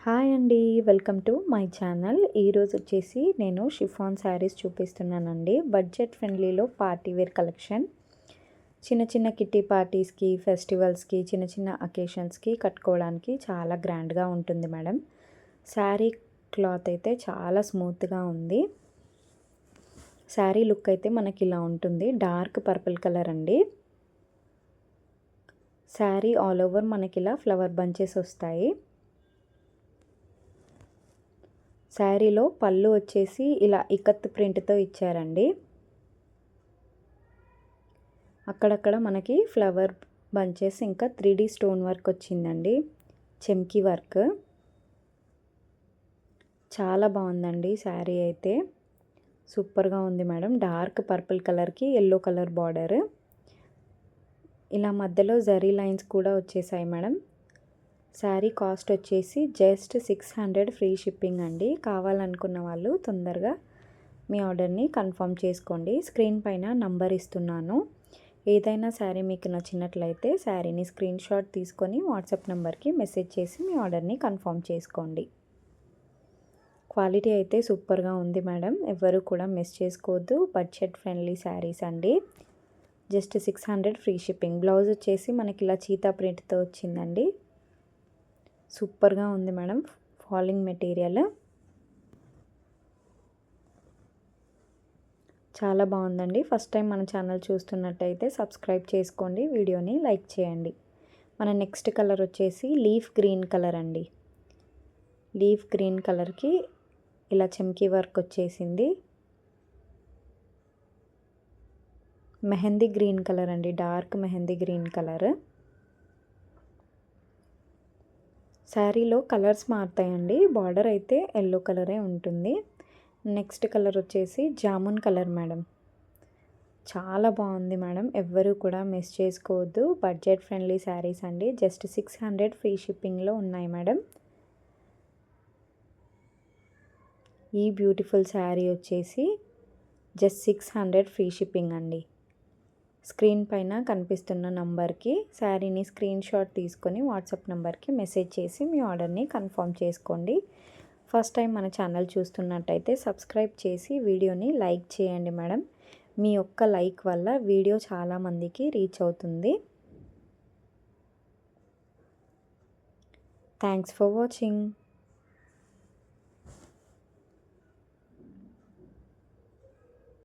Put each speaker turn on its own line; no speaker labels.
Hi అండి, welcome to my channel. ఈరోజు వచ్చేసి నేను షిఫాన్ శారీస్ చూపిస్తున్నానండి. బడ్జెట్ ఫ్రెండ్లీలో పార్టీ వేర్ కలెక్షన్. చిన్న చిన్న కిట్టి పార్టీస్కి, ఫెస్టివల్స్కి, చిన్న చిన్న అకేషన్స్కి కట్టుకోవడానికి చాలా గ్రాండ్గా ఉంటుంది మేడం. శారీ క్లాత్ అయితే చాలా స్మూత్గా ఉంది. శారీ లుక్ అయితే మనకి ఇలా ఉంటుంది. డార్క్ పర్పుల్ కలర్ అండి. శారీ ఆల్ ఓవర్ మనకి ఇలా ఫ్లవర్ బంచెస్ వస్తాయి. శారీలో పళ్ళు వచ్చేసి ఇలా ఇకత్ ప్రింట్తో ఇచ్చారండి. అక్కడక్కడ మనకి ఫ్లవర్ బంచెస్ ఇంకా 3D స్టోన్ వర్క్ వచ్చిందండి. చెమ్కీ వర్క్ చాలా బాగుందండి. శారీ అయితే సూపర్గా ఉంది మేడం. డార్క్ పర్పుల్ కలర్కి ఎల్లో కలర్ బార్డర్, ఇలా మధ్యలో జరీ లైన్స్ కూడా వచ్చేసాయి మేడం. శారీ కాస్ట్ వచ్చేసి జస్ట్ 600 ఫ్రీ షిప్పింగ్ అండి. కావాలనుకున్న వాళ్ళు తొందరగా మీ ఆర్డర్ని కన్ఫర్మ్ చేసుకోండి. స్క్రీన్ పైన నంబర్ ఇస్తున్నాను. ఏదైనా శారీ మీకు నచ్చినట్లయితే శారీని స్క్రీన్ షాట్ తీసుకొని వాట్సాప్ నెంబర్కి మెసేజ్ చేసి మీ ఆర్డర్ని కన్ఫర్మ్ చేసుకోండి. క్వాలిటీ అయితే సూపర్గా ఉంది మేడం. ఎవరు కూడా మిస్ చేసుకోవద్దు. బడ్జెట్ ఫ్రెండ్లీ శారీస్ అండి. Just 600 free shipping. బ్లౌజ్ వచ్చేసి మనకి ఇలా చీతా ప్రింట్తో వచ్చిందండి. సూపర్గా ఉంది మేడం. ఫాలింగ్ మెటీరియల్ చాలా బాగుందండి. ఫస్ట్ టైం మన ఛానల్ చూస్తున్నట్టయితే సబ్స్క్రైబ్ చేసుకోండి, వీడియోని లైక్ చేయండి. మన నెక్స్ట్ కలర్ వచ్చేసి లీఫ్ గ్రీన్ కలర్ అండి. లీఫ్ గ్రీన్ కలర్కి ఇలా చెమ్కీ వర్క్ వచ్చేసింది. మెహందీ గ్రీన్ కలర్ అండి, డార్క్ మెహందీ గ్రీన్ కలర్. శారీలో కలర్స్ మారుతాయండి. బార్డర్ అయితే ఎల్లో కలరే ఉంటుంది. నెక్స్ట్ కలర్ వచ్చేసి జామున్ కలర్ మేడం. చాలా బాగుంది మేడం. ఎవ్వరూ కూడా మిస్ చేసుకోవద్దు. బడ్జెట్ ఫ్రెండ్లీ శారీస్ అండి. జస్ట్ 600 ఫ్రీ షిప్పింగ్లో ఉన్నాయి మేడం. ఈ బ్యూటిఫుల్ శారీ వచ్చేసి జస్ట్ 600 ఫ్రీ షిప్పింగ్ అండి. స్క్రీన్ పైన కనిపిస్తున్న నంబర్కి శారీని స్క్రీన్ షాట్ తీసుకొని వాట్సాప్ నెంబర్కి మెసేజ్ చేసి మీ ఆర్డర్ని కన్ఫర్మ్ చేసుకోండి. ఫస్ట్ టైం మన ఛానల్ చూస్తున్నట్టయితే సబ్స్క్రైబ్ చేసి వీడియోని లైక్ చేయండి మేడం. మీ ఒక్క లైక్ వల్ల వీడియో చాలామందికి రీచ్ అవుతుంది. Thanks for watching.